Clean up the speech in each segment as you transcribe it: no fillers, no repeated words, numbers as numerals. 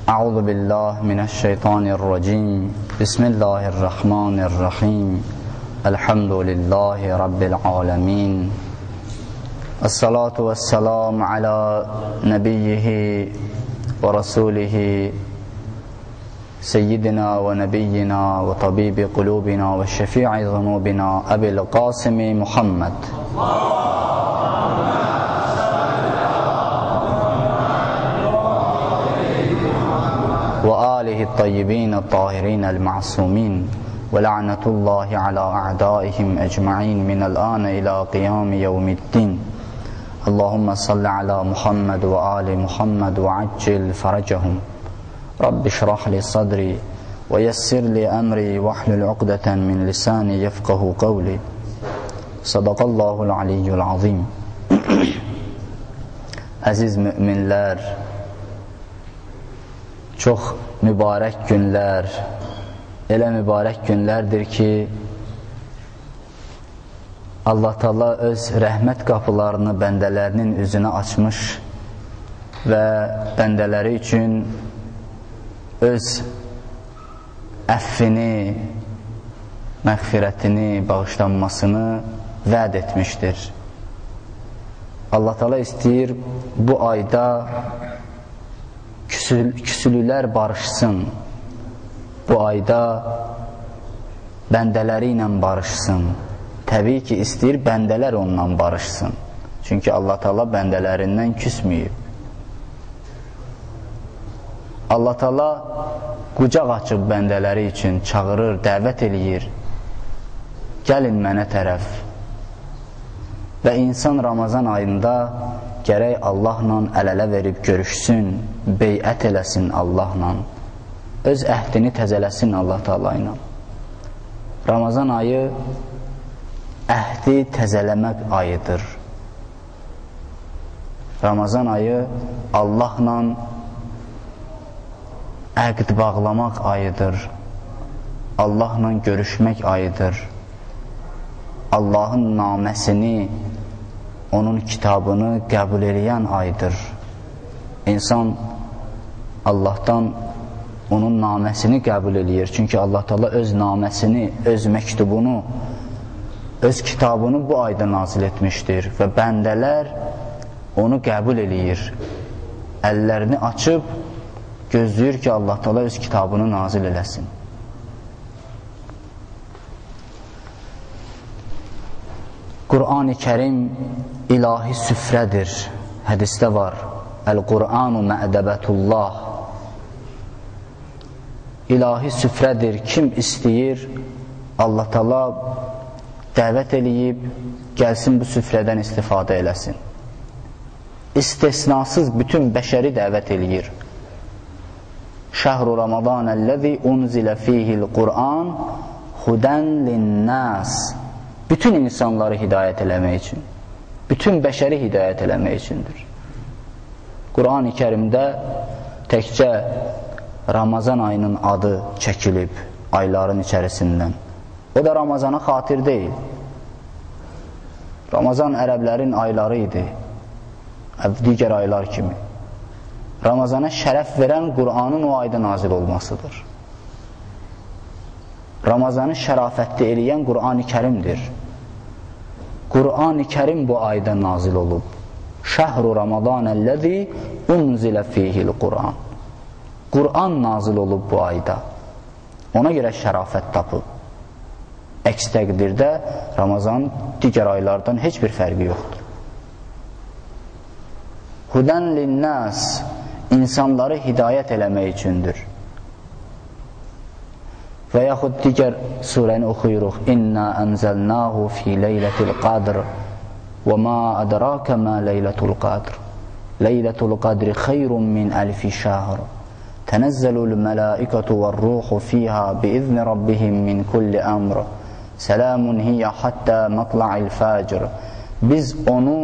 أعوذ بالله من الشيطان الرجيم بسم الله الرحمن الرحيم الحمد لله رب العالمين الصلاة والسلام على نبيه ورسوله سيدنا ونبينا وطبيب قلوبنا وشفيع ذنوبنا أبي القاسم محمد وآله الطيبين الطاهرين المعصومين ولعنة الله على أعدائهم أجمعين من الآن إلى قيام يوم الدين اللهم صل على محمد وآل محمد وعجل فرجهم رب اشرح لي صدري ويسر لي أمري واحلل عقدة من لساني يفقه قولي صدق الله العلي العظيم. Əziz müminlər, çox mübarək günlər, elə mübarək günlərdir ki, Allah Teala öz rəhmət qapılarını bəndələrinin üzünə açmış və bəndələri üçün öz əffini, məğfirətini, bağışlanmasını vəd etmişdir. Allah Teala istəyir bu ayda küsülülər barışsın, bu ayda bəndələri ilə barışsın. Təbii ki, istəyir bəndələr onunla barışsın. Çünki Allah Teala bəndələrindən küsməyib. Allah Teala qucaq açıb bəndələri üçün çağırır, dəvət eləyir. Gəlin mənə tərəf. Və insan Ramazan ayında gərək Allahla əl-ələ verib görüşsün, beyət eləsin Allahla, öz əhdini təzələsin Allah Teala ilə. Ramazan ayı əhdi təzələmək ayıdır. Ramazan ayı Allahla əqd bağlamaq ayıdır. Allahla görüşmək ayıdır. Allahın naməsini, onun kitabını qəbul edən aydır. İnsan Allahdan onun naməsini qəbul eləyir. Çünki Allah Teala öz naməsini, öz məktubunu, öz kitabını bu ayda nazil etmişdir və bəndələr onu qəbul eləyir. Əllərini açıb gözləyir ki, Allah Teala öz kitabını nazil eləsin. Qur'an-ı Kərim ilahi süfrədir. Hədisdə var. Əl-Qur'anu mə'dəbətullah. İlahi süfrədir. Kim istəyir, Allah Teala dəvət eləyib, gəlsin bu süfrədən istifadə eləsin. İstisnasız bütün bəşəri dəvət eləyir. Şəhru Ramazanəl-ləzi unzilə fihil Qur'an hudən linnəs. Bütün insanları hidayət eləmək üçün, bütün bəşəri hidayət eləmək üçündür. Qur'an-ı Kərimdə təkcə Ramazan ayının adı çəkilib ayların içərisindən. O da Ramazana xatir deyil. Ramazan ərəblərin ayları idi, digər aylar kimi. Ramazana şərəf verən Qur'anın o ayda nazil olmasıdır. Ramazanı şərafətli eləyən Qur'an-ı Kərimdir. Qur'an-ı Kərim bu ayda nazil olub. Şəhru Ramazanəl-ləzi unzilə fihil Qur'an. Qur'an nazil olub bu ayda. Ona görə şərafət tapıb. Əks təqdirdə Ramazan digər aylardan heç bir fərqi yoxdur. Hudən linnəs, insanları hidayət eləmək üçündür. Və yaxud digər surəni oxuyuruq. İnna ənzəlnahu fi leylətil qadr və ma ədrakə mə leylətul qadr. Leylətul qadri xeyrun min əlfi şəhr. Tənəzzəlul mələikətu və ruhu fiyha biizni rabbihim min kulli əmr. Səlamun hiyyə hattə matla'il fəcr. Biz onu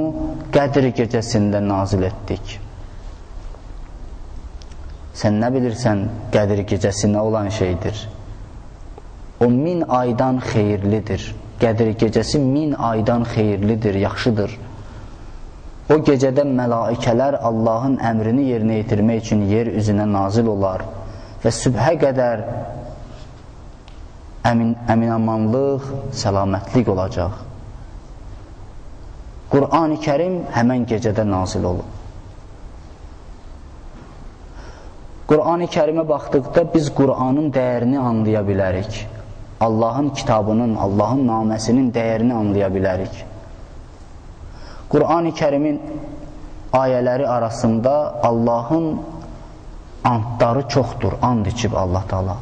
Qədr gecəsində nazil etdik. Sən nə bilirsən Qədr gecəsi nə olan şeydir? O 1000 aydan xeyirlidir. Qədr gecəsi 1000 aydan xeyirlidir, yaxşıdır. O gecədə mələikələr Allahın əmrini yerinə yetirmək üçün yer üzünə nazil olar və sübhə qədər əminamanlıq, səlamətlik olacaq. Qur'an-ı Kərim həmən gecədə nazil olur. Qur'an-ı Kərimə baxdıqda biz Qur'anın dəyərini anlaya bilərik. Allahın kitabının, Allahın naməsinin dəyərini anlaya bilərik. Qur'an-ı Kərimin ayələri arasında Allahın andları çoxdur, and içib Allah Taala.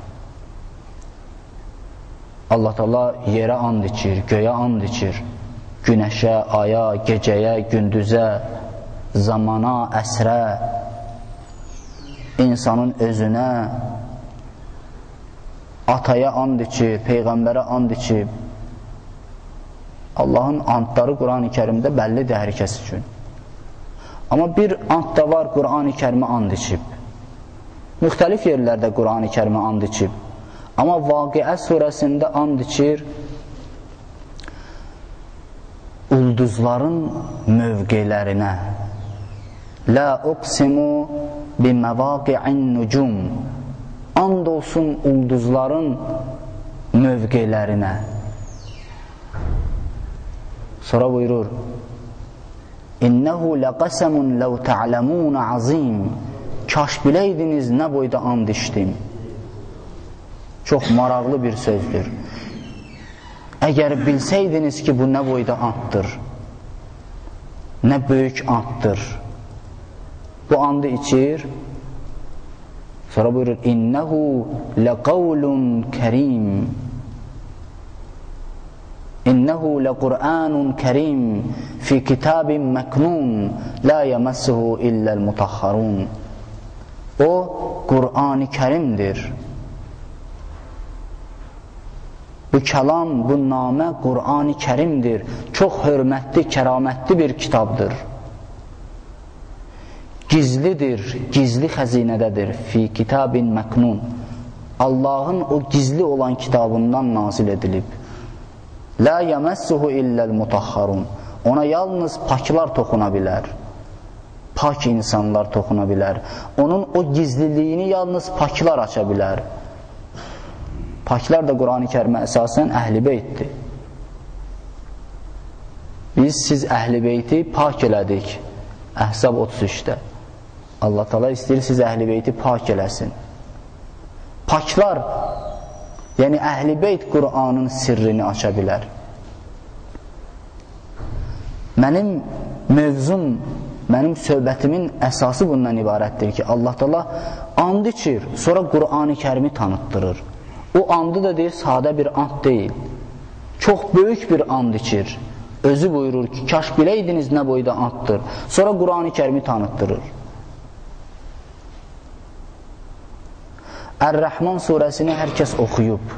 Allah Taala yerə and içir, göyə and içir, günəşə, aya, gecəyə, gündüzə, zamana, əsrə, insanın özünə, ataya and içir, peyğəmbərə and içib. Allahın andları Qur'an-ı Kərimdə bəllidir hər kəs üçün. Amma bir and da var, Qur'an-ı Kərimə and içib. Müxtəlif yerlərdə Qur'an-ı Kərimə and içib. Amma Vaqiə surəsində and içir ulduzların mövqelərinə. La uqsimu biməvaqi'in nucum. And olsun ulduzların mövqelərinə. Sonra buyurur: İnnehu laqasamun law ta'lamun azim. Kaş biləydiniz nə boyda and içdim. Çox maraqlı bir sözdür. Əgər bilsəydiniz ki, bu nə boyda anddır, nə böyük anddır. Bu andı içir. Sonra buyurur: İnnehu laqavlun kerim. İnnehu lequr'anun kerim fi kitabin meknun la yemessuhu illel mutahharun. O Qur'an-ı Kerim'dir. Bu kəlam, bu namə Qur'an-ı Kerim'dir. Çox hörmətli, kəramətli bir kitabdır. Gizlidir, gizli xəzinədədir. Fi kitabin meknun. Allahın o gizli olan kitabından nazil edilib. La yemessuhu illel mutahharun. Ona yalnız paklar toxuna bilər. Pak insanlar toxuna bilər. Onun o gizliliyini yalnız paklar aça bilər. Paklar da Qur'an-ı Kərimə əsasən Əhl-i Beytdir. Siz Əhl-i Beyti pak elədik. Əhzab 33-də. Allah Taala istəyir siz Əhl-i Beyti pak eləsin. Paklar, yəni Əhl-i Beyt Qur'anın sirrini aça bilər. Mənim mövzum, mənim söhbətimin əsası bundan ibarətdir ki, Allah Taala and içir, sonra Qur'an-ı Kərimi tanıtdırır. O andı da deyir, sadə bir and deyil. Çox böyük bir and içir. Özü buyurur ki, kaş biləydiniz nə boyda anddır. Sonra Qur'an-ı Kərimi tanıtdırır. Ər-Rəhman surəsini hər kəs oxuyub.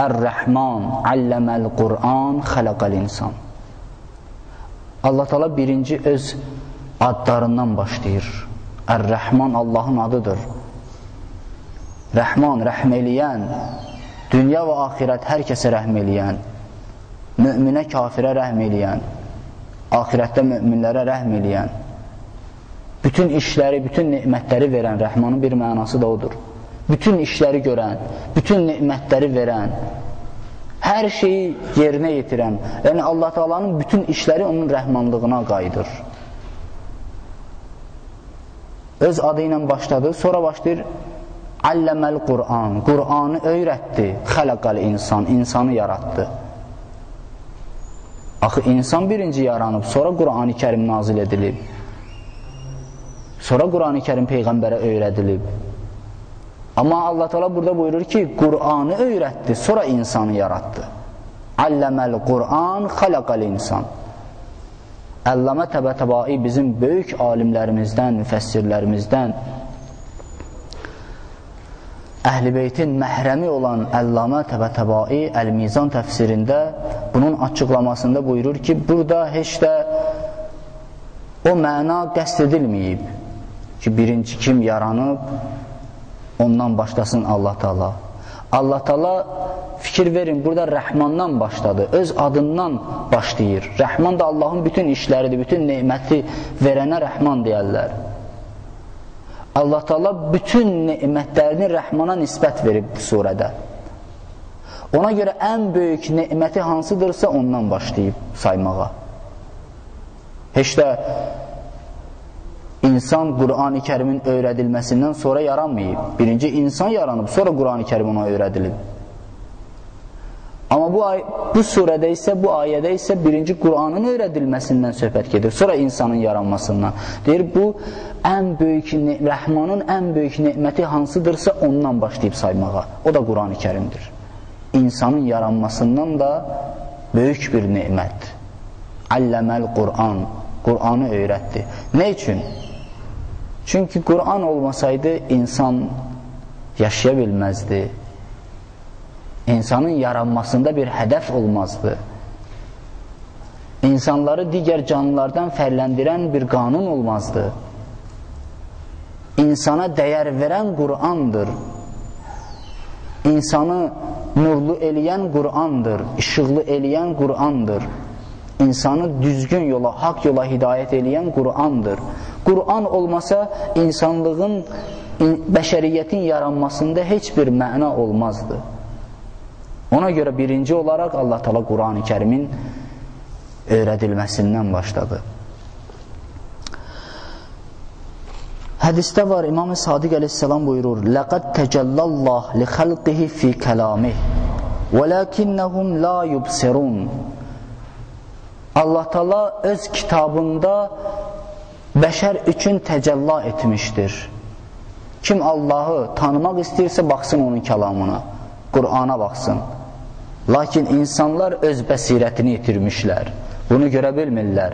Ər-Rəhman alləməl Qur'an xələqəl insan. Allah Taala birinci öz adlarından başlayır. Ər-Rəhman Allahın adıdır. Rəhman, rəhm eləyən, dünya və axirət hər kəsə rəhm eləyən, müminə, kafirə rəhm eləyən, axirətdə müminlərə rəhm eləyən, bütün işləri, bütün nemətləri verən, Rəhmanın bir mənası da odur. Bütün işləri görən, bütün nemətləri verən, hər şeyi yerinə yetirən, yəni Allah Taala'nın bütün işləri onun rəhmanlığına qayıdır. Öz adı ilə başladı, sonra başlayır Alləməl Qur'an, Qur'anı öyrətdi, xələqəl insan, insanı yaratdı. Axı insan birinci yaranıb, sonra Qur'an-ı Kərim nazil edilib. Sonra Qur'an-ı Kərim Peyğəmbərə öyrədilib. Amma Allah Teala burada buyurur ki, Qur'anı öyrətdi, sonra insanı yaratdı. Alləməl Qur'an, xələqəl insan. Əlləmə Təbətəbai bizim böyük alimlərimizdən, müfəssirlərimizdən, Əhl-i Beytin məhrəmi olan Əlləmə Təbətəbai Əl-Mizan təfsirində bunun açıqlamasında buyurur ki, burada heç də o məna qəsd edilməyib ki, birinci kim yaranıb, ondan başlasın Allah Teala. Allah Teala fikir verin, burada Rəhmandan başladı, öz adından başlayır. Rəhman da Allahın bütün işləridir, bütün neməti verənə Rəhman deyərlər. Allah Teala bütün nemətlərini Rəhmana nisbət verib bu surədə. Ona görə ən böyük neməti hansıdırsa ondan başlayıb saymağa. Heç də insan Qur'an-ı Kərimin öyrədilməsindən sonra yaranmayıb. Birinci insan yaranıb, sonra Qur'an-ı Kərim ona öyrədilib. Amma bu surədə isə, bu ayədə isə birinci Qur'anın öyrədilməsindən söhbət gedir, sonra insanın yaranmasından. Deyir, bu ən böyük, Rəhmanın ən böyük neməti hansıdırsa ondan başlayıb saymağa. O da Qur'an-ı Kərimdir. İnsanın yaranmasından da böyük bir nemət. Alləməl Qur'an, Qur'anı öyrətdi. Nə üçün? Çünki Qur'an olmasaydı insan yaşaya bilməzdi. İnsanın yaranmasında bir hədəf olmazdı. İnsanları digər canlılardan fərqləndirən bir qanun olmazdı. İnsana dəyər verən Qur'andır. İnsanı nurlu eləyən Qur'andır, işıqlı eləyən Qur'andır. İnsanı düzgün yola, haqq yola hidayət eləyən Qur'andır. Qur'an olmasa insanlığın, bəşəriyyətin yaranmasında heç bir məna olmazdı. Ona görə birinci olaraq Allah Teala Qur'an-ı Kərimin öyrədilməsindən başladı. Hədisdə var, İmam-ı Sadiq əleyhissalam buyurur: "Laqad təcəllallah li xalqihi fi kəlamih, velakinnahum la yubsirun." Allah Teala öz kitabında bəşər üçün təcəlla etmişdir. Kim Allahı tanımaq istəyirsə, baxsın onun kəlamına, Qur'ana baxsın. Lakin insanlar öz bəsirətini itirmişlər, bunu görə bilmirlər.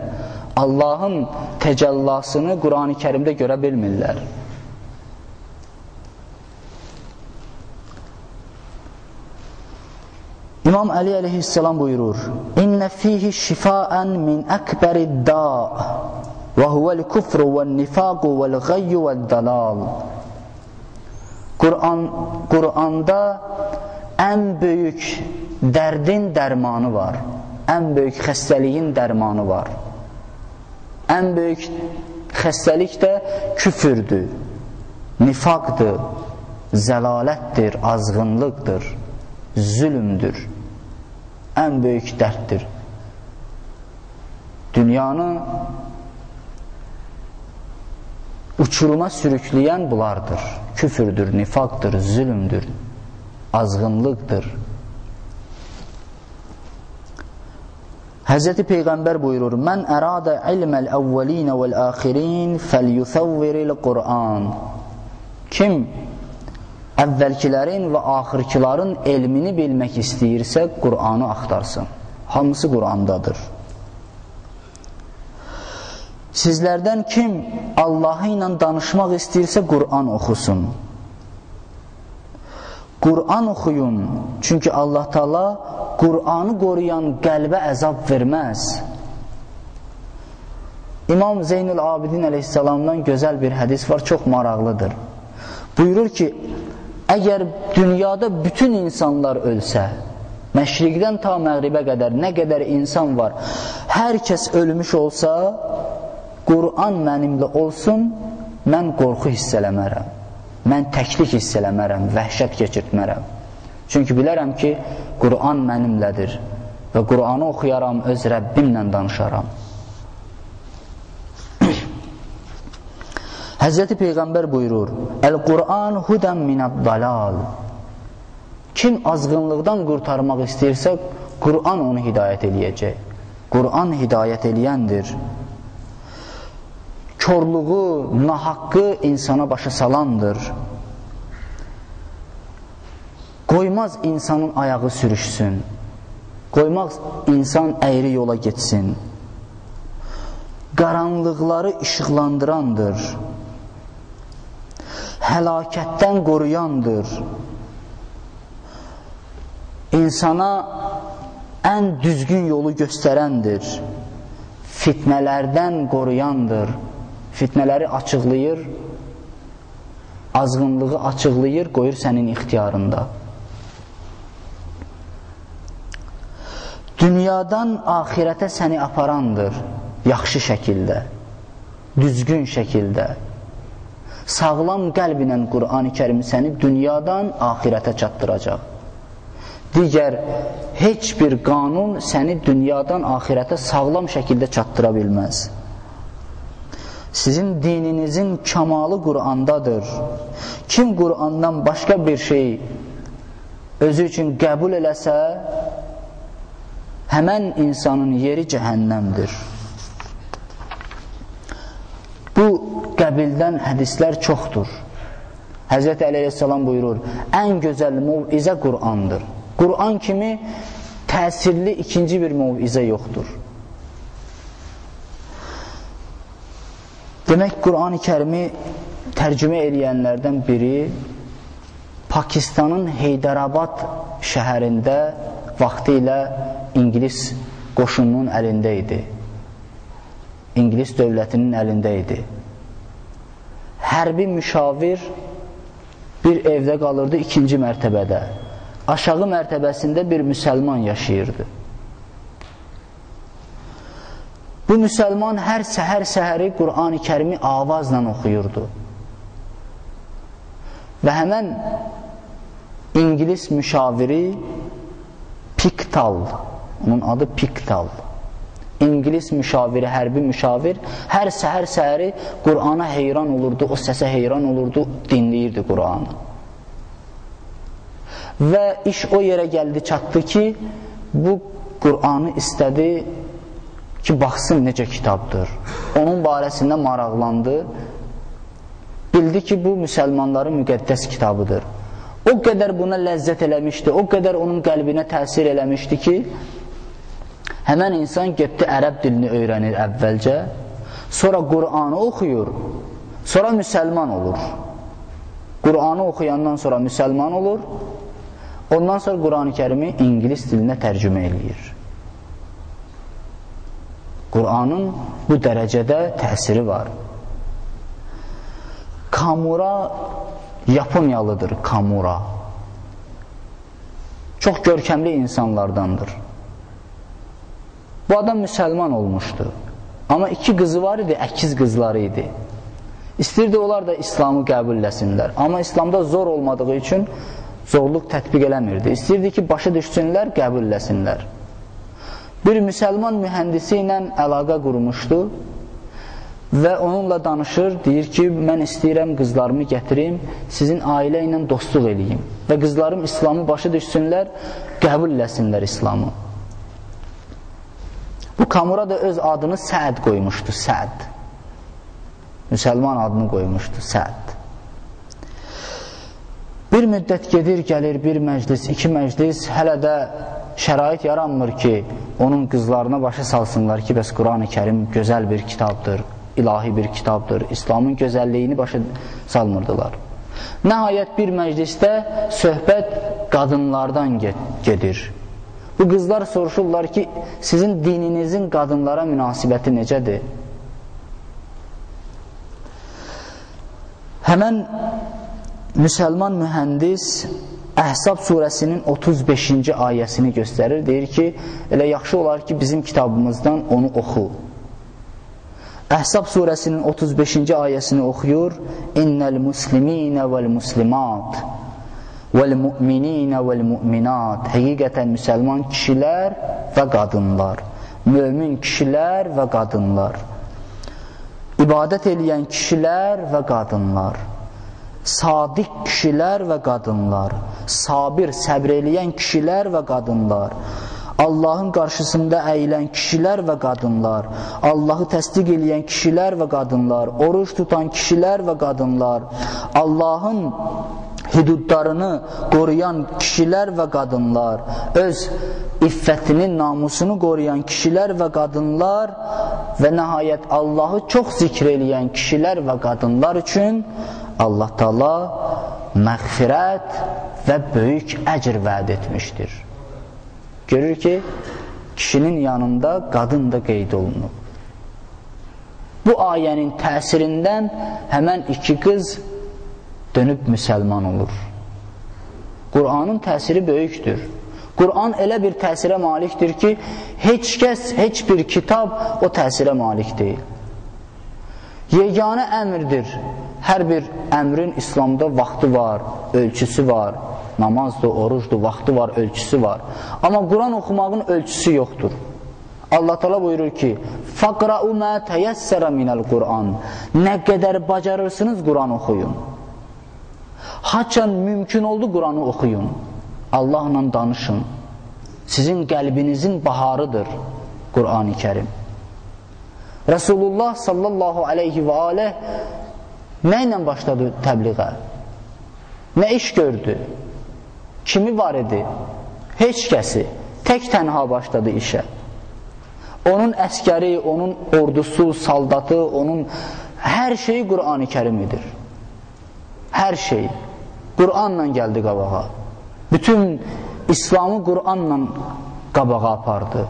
Allahın təcəllasını Qur'an-ı Kərimdə görə bilmirlər. İmam Əli əleyhissalam buyurur: "İnnə fihi şifaən min əkbərid da və huvəl küfru vəl nifaqu vəl qayyu vəl dalal." Qur'anda ən böyük dərdin dərmanı var, ən böyük xəstəliyin dərmanı var. Ən böyük xəstəlik də küfürdür, nifaqdır, zəlalətdir, azğınlıqdır, zülümdür. Ən böyük dərddir. Dünyanı uçuruma sürükləyən bunlardır. Küfürdür, nifaqdır, zülümdür, azğınlıqdır. Həzrəti Peyğəmbər buyurur: "Mən əradə ilməl əvvəlinə vəl-əxirin fəl-yusəvviril Qur'an." Kim əvvəlkilərin və axırkilərin elmini bilmək istəyirsə, Qur'anı axtarsın. Hamısı Qur'andadır. Sizlərdən kim Allahı ilə danışmaq istəyirsə, Qur'an oxusun. Qur'an oxuyun, çünki Allah Teala Qur'anı qoruyan qəlbə əzab verməz. İmam Zeynül Abidin əleyhissalamdan gözəl bir hədis var, çox maraqlıdır. Buyurur ki, əgər dünyada bütün insanlar ölsə, məşriqdən ta məğribə qədər nə qədər insan var, hər kəs ölmüş olsa, Qur'an mənimlə olsun, mən qorxu hiss eləmərəm, mən təklik hiss eləmərəm, vəhşət keçirtmərəm. Çünki bilərəm ki, Qur'an mənimlədir və Qur'anı oxuyaram, öz Rəbbimlə danışaram. Həzrəti Peyğəmbər buyurur: "Əl-Qur'an hudən minəd-dalal." Kim azğınlıqdan qurtarmaq istəyirsə, Qur'an onu hidayət eləyəcək. Qur'an hidayət eləyəndir. Körluğu, nahaqqı insana başa salandır. Qoymaz insanın ayağı sürüşsün. Qoymaz insan əyri yola getsin. Qaranlıqları işıqlandırandır. Həlakətdən qoruyandır. İnsana ən düzgün yolu göstərəndir. Fitnələrdən qoruyandır. Fitnələri açıqlayır, azğınlığı açıqlayır, qoyur sənin ixtiyarında. dünyadan axirətə səni aparandır, yaxşı şəkildə, düzgün şəkildə. Sağlam qəlb ilə Qur'an-ı Kərim səni dünyadan axirətə çatdıracaq. Digər heç bir qanun səni dünyadan axirətə sağlam şəkildə çatdıra bilməz. Sizin dininizin kamalı Qur'andadır. Kim Qur'andan başqa bir şey özü üçün qəbul eləsə, həmən insanın yeri cəhənnəmdir. Bu qəbildən hədislər çoxdur. Həzrəti Əli əleyhissalam buyurur, ən gözəl mövizə Qur'andır. Qur'an kimi təsirli ikinci bir mövizə yoxdur. Demək, Qur'an-ı Kərimi tərcümə edənlərdən biri Pakistanın Heydərabad şəhərində vaxtı ilə İngilis qoşununun əlində idi. İngilis dövlətinin əlində idi. Hərbi müşavir bir evdə qalırdı, ikinci mərtəbədə. Aşağı mərtəbəsində bir müsəlman yaşayırdı. Bu müsəlman hər səhəri Qur'an-ı Kərimi avazla oxuyurdu. Və həmən İngilis müşaviri Piktal, onun adı Piktal. İngilis müşaviri, hərbi müşavir hər səhəri Qur'ana heyran olurdu, o səsə heyran olurdu, dinləyirdi Qur'anı. Və iş o yerə gəldi, çatdı ki, bu Qur'anı istədi ki, baxsın necə kitabdır. Onun barəsində maraqlandı. Bildi ki, bu müsəlmanların müqəddəs kitabıdır. O qədər buna ləzzət eləmişdi, o qədər onun qəlbinə təsir eləmişdi ki, həmən insan getdi ərəb dilini öyrənir əvvəlcə, sonra Qur'anı oxuyur, sonra müsəlman olur. Qur'anı oxuyandan sonra müsəlman olur, ondan sonra Qur'an-ı Kərimi İngilis dilinə tərcümə eləyir. Qur'anın bu dərəcədə təsiri var. Kamura Yaponiyalıdır, Kamura. Çox görkəmli insanlardandır. Bu adam müsəlman olmuşdu. Amma iki qızı var idi, əkiz qızları idi. İstirdi onlar da İslamı qəbulləsinlər. Amma İslamda zor olmadığı üçün zorluq tətbiq eləmirdi. İstirdi ki, başa düşsünlər, qəbulləsinlər. Bir müsəlman mühəndisi ilə əlaqə qurmuşdu və onunla danışır, deyir ki, mən istəyirəm qızlarımı gətirim, sizin ailə ilə dostluq eləyim və qızlarım İslamı başa düşsünlər, qəbulləsinlər İslamı. Bu Kamura da öz adını Səd qoymuşdu, Səd. Müsəlman adını qoymuşdu, Səd. Bir müddət gedir, gəlir, bir məclis, iki məclis, hələ də şərait yaranmır ki, onun qızlarına başa salsınlar ki, bəs Qur'an-ı Kərim gözəl bir kitabdır, ilahi bir kitabdır, İslamın gözəlliyini başa salmırdılar. Nəhayət bir məclisdə söhbət qadınlardan gedir. Bu qızlar soruşurlar ki, sizin dininizin qadınlara münasibəti necədir? Həmən müsəlman mühəndis Əhzab surəsinin 35-ci ayəsini göstərir. Deyir ki, elə yaxşı olar ki, bizim kitabımızdan onu oxu. Əhzab surəsinin 35-ci ayəsini oxuyur. İnnəl musliminə vəl muslimat vəl mu'mininə vəl mu'minat. Həqiqətən müsəlman kişilər və qadınlar, mömin kişilər və qadınlar, ibadət eləyən kişilər və qadınlar, sadiq kişilər və qadınlar, sabir, səbr eləyən kişilər və qadınlar, Allahın qarşısında əyilən kişilər və qadınlar, Allahı təsdiq eləyən kişilər və qadınlar, oruç tutan kişilər və qadınlar, Allahın hüdudlarını qoruyan kişilər və qadınlar, öz iffətinin, namusunu qoruyan kişilər və qadınlar və nəhayət Allahı çox zikr eləyən kişilər və qadınlar üçün Allah Taala məğfirət və böyük əcr vəd etmişdir. Görür ki, kişinin yanında qadın da qeyd olunub. Bu ayənin təsirindən həmən iki qız dönüb müsəlman olur. Qur'anın təsiri böyükdür. Quran elə bir təsirə malikdir ki, heç kəs, heç bir kitab o təsirə malik deyil. Yeganə əmrdir. Hər bir əmrin İslamda vaxtı var, ölçüsü var. Namazdır, orucdur, vaxtı var, ölçüsü var. Amma Quran oxumağın ölçüsü yoxdur. Allah Teala buyurur ki, فَقْرَأُ مَا تَيَسَّرَ مِنَ الْقُرْآنِ Nə qədər bacarırsınız Quran oxuyun. Haçan mümkün oldu Quranı oxuyun. Allahla danışın. Sizin qəlbinizin baharıdır Qur'an-ı Kərim. Resulullah sallallahu aleyhi və aleyh nə ilə başladı təbliğə? Nə iş gördü? Kimi var idi? Heç kəsi. Tək tənha başladı işə. Onun əskəri, onun ordusu, saldatı, onun hər şeyi Qur'an-ı Kərimidir. Hər şey. Qur'anla gəldi qabağa. Bütün İslamı Qur'anla qabağa apardı.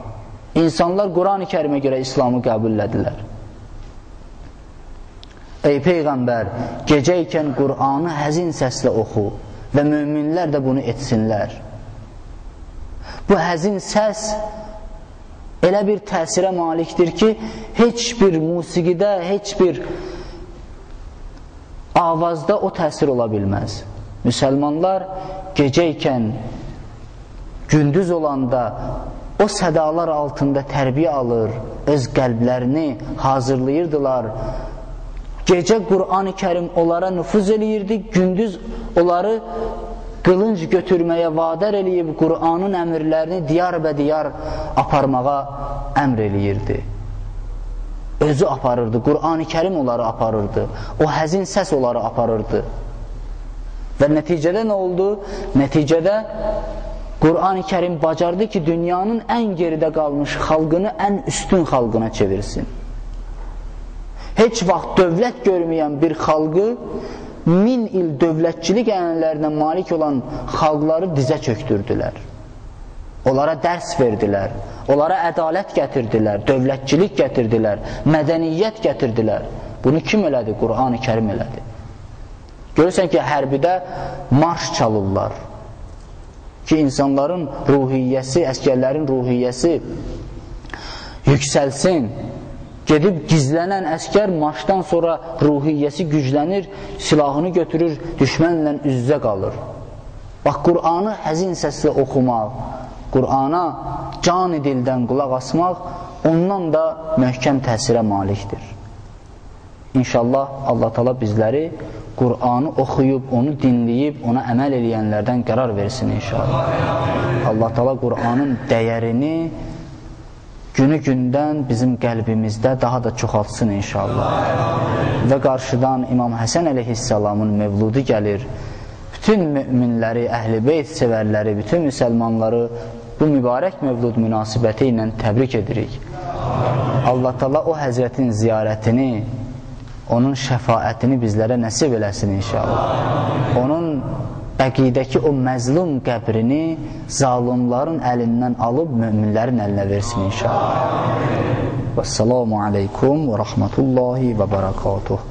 İnsanlar Qur'an-ı Kərimə görə İslamı qəbullədilər. Ey Peyğəmbər, gecə ikən Qur'anı həzin səslə oxu və möminlər də bunu etsinlər. Bu həzin səs elə bir təsirə malikdir ki, heç bir musiqidə, heç bir avazda o təsir ola bilməz. Müsəlmanlar gecə ikən, gündüz olanda o sədalar altında tərbiyə alır, öz qəlblərini hazırlayırdılar. Gecə Qur'an-ı Kərim onlara nüfuz eləyirdi, gündüz onları qılınc götürməyə vadar eləyib Qur'anın əmrlərini diyar bə diyar aparmağa əmr eləyirdi. Özü aparırdı, Qur'an-ı Kərim onları aparırdı, o həzin səs onları aparırdı. Və nəticədə nə oldu? Nəticədə Qur'an-ı Kərim bacardı ki, dünyanın ən geridə qalmış xalqını ən üstün xalqına çevirsin. Heç vaxt dövlət görməyən bir xalqı 1000 il dövlətçilik ənənələrinə malik olan xalqları dizə çöktürdülər. Onlara dərs verdilər, onlara ədalət gətirdilər, dövlətçilik gətirdilər, mədəniyyət gətirdilər. Bunu kim elədi? Qur'an-ı Kərim elədi. Görürsən ki, hərbidə marş çalırlar ki, insanların ruhiyyəsi, əskərlərin ruhiyyəsi yüksəlsin. Gedib gizlənən əskər marşdan sonra ruhiyyəsi güclənir, silahını götürür, düşmənlə üz-üzə qalır. Bax, Qur'anı həzin səslə oxumaq, Qur'ana can-ı dildən qulaq asmaq ondan da möhkəm təsirə malikdir. İnşallah Allah Teala bizləri Qur'anı oxuyub, onu dinləyib, ona əməl eləyənlərdən qərar versin inşallah. Allah Teala Qur'anın dəyərini günü-gündən bizim qəlbimizdə daha da çoxaltsın inşallah. Və qarşıdan İmam Həsən əleyhissalamın mevludu gəlir. Bütün müminləri, əhl-i beyt sevərləri, bütün müsəlmanları bu mübarək mevlud münasibəti ilə təbrik edirik. Allah Teala o həzrətin ziyarətini, onun şəfaətini bizlərə nəsib eləsin inşallah. Onun əqidəki o məzlum qəbrini zalimlərin əlindən alıb möminlərin əlinə versin inşallah. Vəssalamu aleykum və rəhmətullahi və bərəkatuh.